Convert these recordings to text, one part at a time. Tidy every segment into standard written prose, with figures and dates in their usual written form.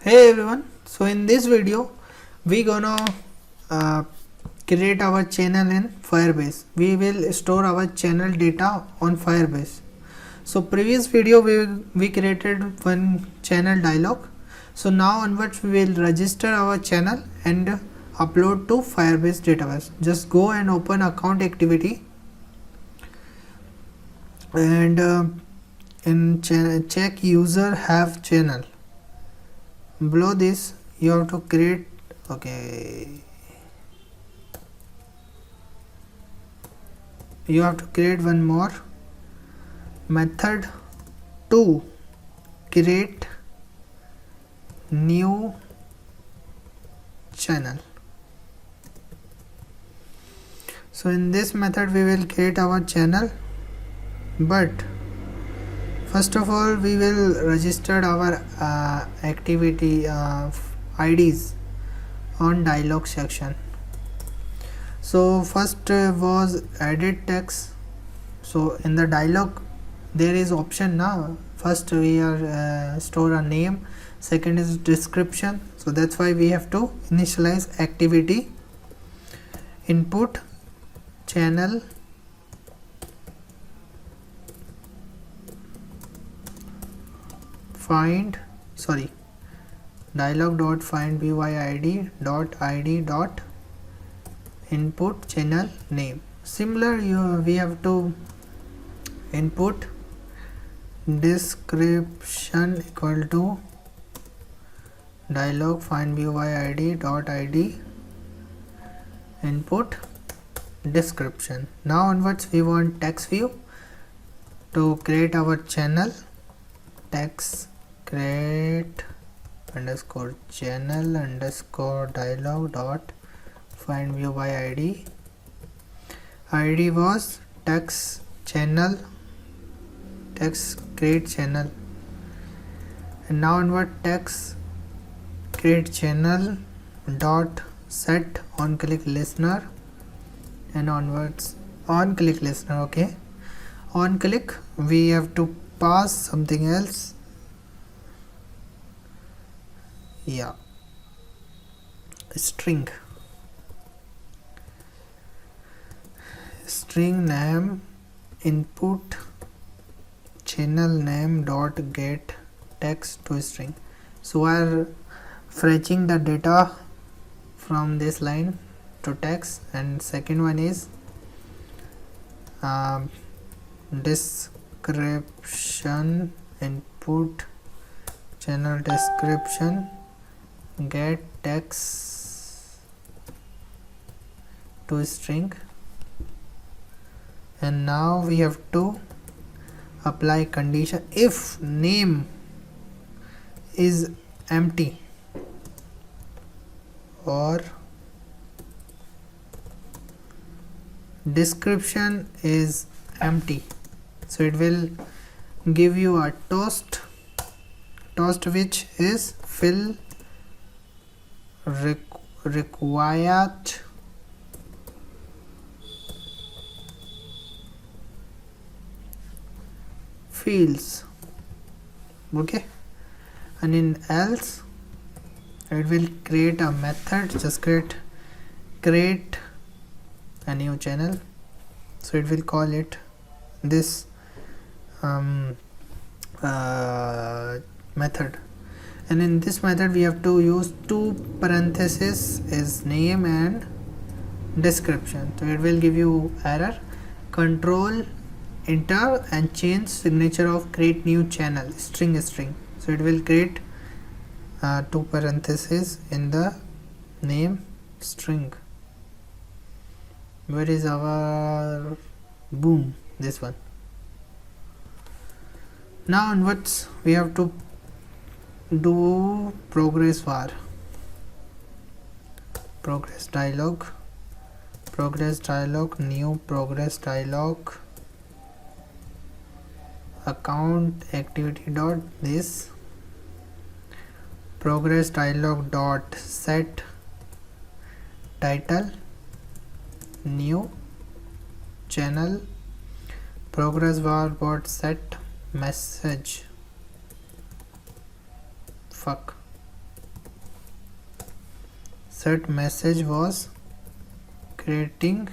Hey everyone, so in this video we gonna uh, create our channel in Firebase. We will store our channel data on Firebase. So previous video we created one channel dialog. So now onwards we will register our channel and upload to Firebase database. Just go and open account activity and check user have channel. Below this you have to create you have to create one more method to create new channel. So in this method we will create our channel, but first of all we will register our activity IDs on dialog section. So first was edit text. So in the dialog there is option now. First we are store a name, second is description. So that's why we have to initialize activity, input channel dialog dot find byd dot id dot input channel name. Similar we have to input description equal to dialog find byd dot id input description. Now onwards we want text view. To create our channel, text create underscore channel underscore dialog dot find view by id was text channel, text create channel, and now onward text create channel dot set on click listener, and onwards on click listener. Okay, on click we have to pass something else. Yeah, string name input channel name dot get text to string. So we are fetching the data from this line to text, and second one is description input channel description get text to string. And now we have to apply condition if name is empty or description is empty. So it will give you a toast which is fill required fields. Okay, and in else it will create a method. Just create a new channel. So it will call it this method, and in this method we have to use two parentheses as name and description. So it will give you error. Control enter and change signature of create new channel string. So it will create two parentheses in the name string. Where is our boom? This one. Now onwards we have to do progress bar. Progress dialog new progress dialog account activity dot this progress dialog dot set title new channel progress bar dot set message fuck set message was creating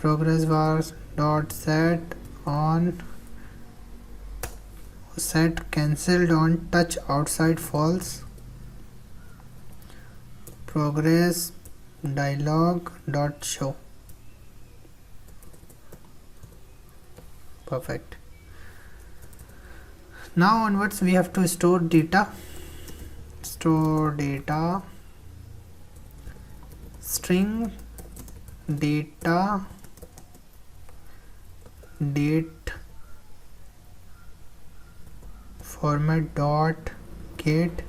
progress bars dot set cancelled on touch outside false. Progress dialog dot show. Perfect. Now onwards we have to store data. String data date format dot get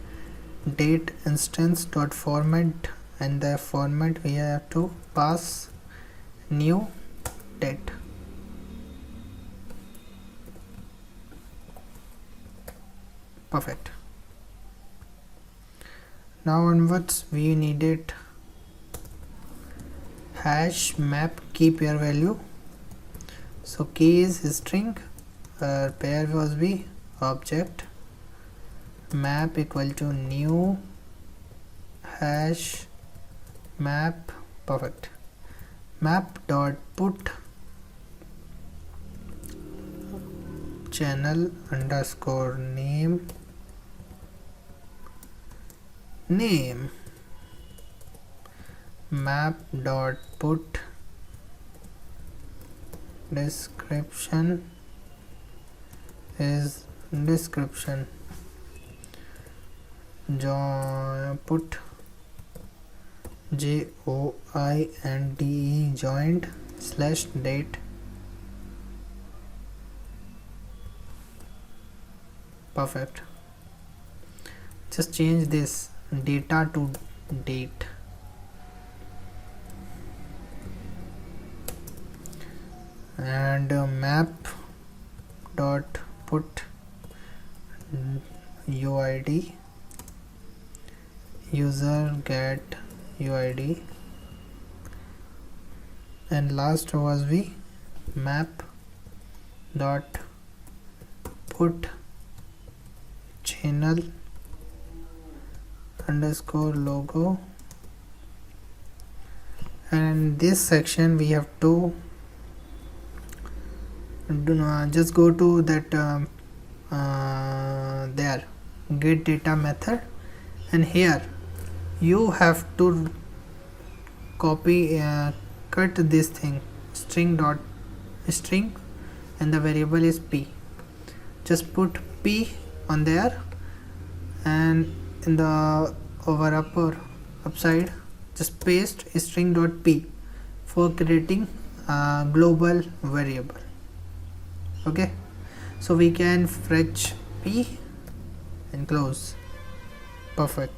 date instance dot format, and the format we have to pass new date. Perfect. Now onwards we needed hash map key pair value. So key is string, pair was be object, map equal to new hash map. Perfect. Map dot put channel underscore name map dot put description is description put joinde joined slash date. Perfect. Just change this data to date. And map dot put uid user get uid, and last was we map dot put channel underscore logo. And this section we have to just go to that there get data method, and here you have to copy cut this thing string and the variable is p. Just put p on there, and in the upside just paste string dot p for creating a global variable. Okay, so we can fetch p and close. Perfect.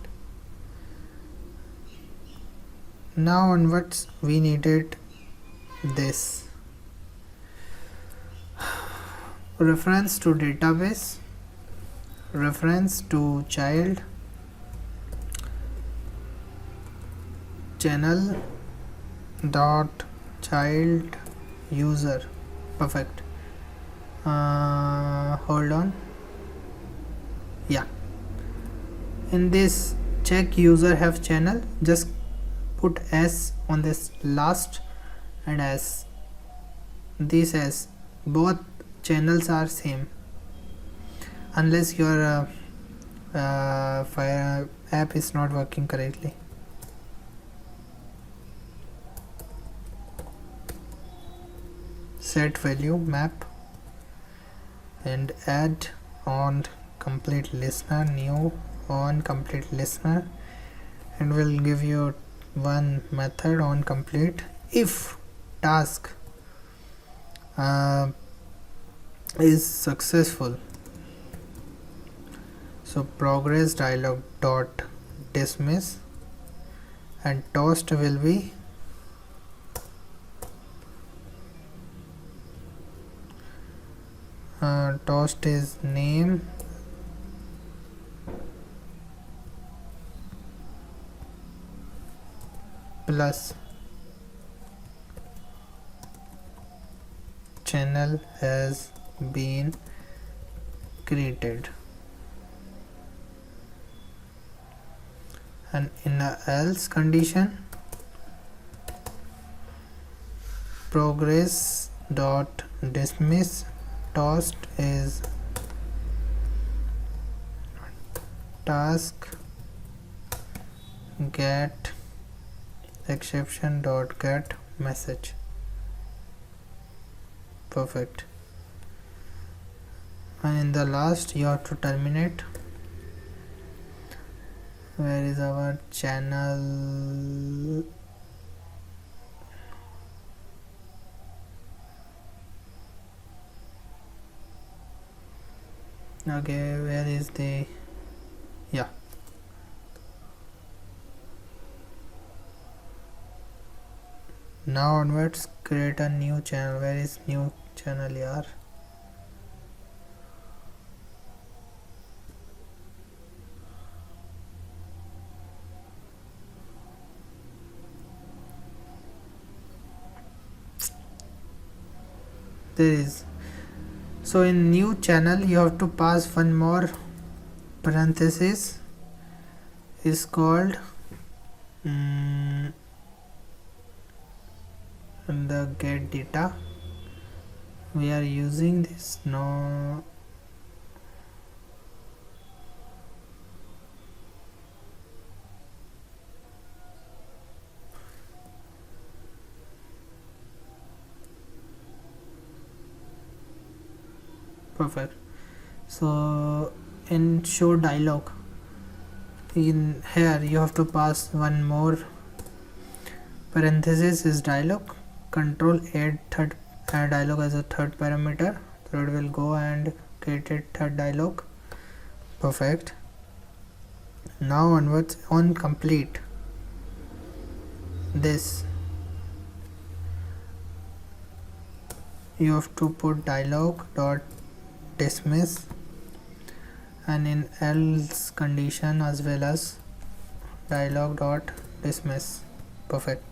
Now onwards we needed this reference to database, reference to child, channel dot child user. Perfect. Hold on. Yeah, in this check user have channel, just put s on this last and s this as both channels are same, unless your Fire app is not working correctly. Set value map and add on complete listener, new on complete listener, and we'll give you one method on complete if task is successful. So progress dialog dot dismiss, and toast will be toast is name plus channel has been created. and in a else condition, progress dot dismiss toast is task get exception dot get message. Perfect. And in the last you have to terminate. Where is our channel? Okay, where is the, yeah, now onwards create a new channel. Where is new channel yaar? There is. So in new channel you have to pass one more parenthesis is called the get data. We are using this no. Perfect. So in show dialog, in here you have to pass one more parenthesis is dialog. Control add dialog as a third parameter, so it will go and create a third dialog. Perfect. Now onwards on complete this you have to put dialog dot dismiss and in else condition as well as dialog dot dismiss. Perfect.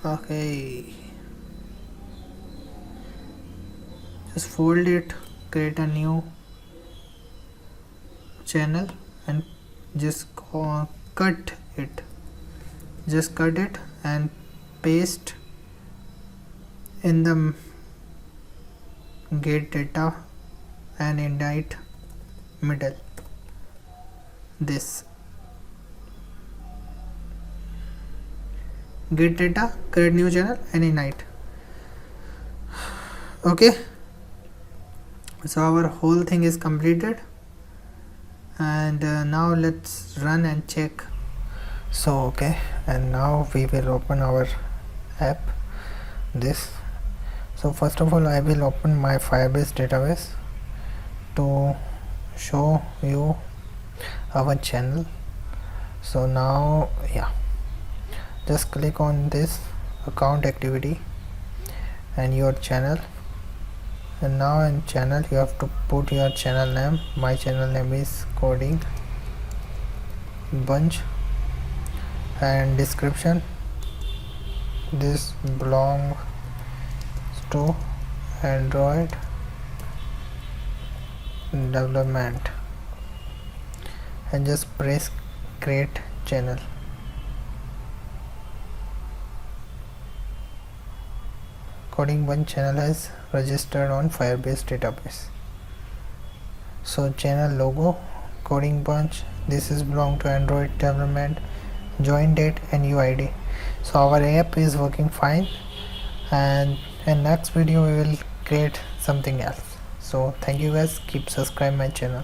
Okay, just fold it, create a new channel and just cut it, and paste in the get data and indite middle this get data, create new channel and indite. Okay, so our whole thing is completed, and now let's run and check. So okay, and now we will open our app this. So first of all I will open my Firebase database to show you our channel. So now yeah, just click on this account activity and your channel, and now in channel you have to put your channel name. My channel name is Coding Bunch, and description, this belongs to Android development, and just press create channel. Coding Bunch channel has registered on Firebase database. So channel logo Coding Bunch, this is belong to Android development, join date and UID. So our app is working fine, and in next video we will create something else. So thank you guys, keep subscribe my channel.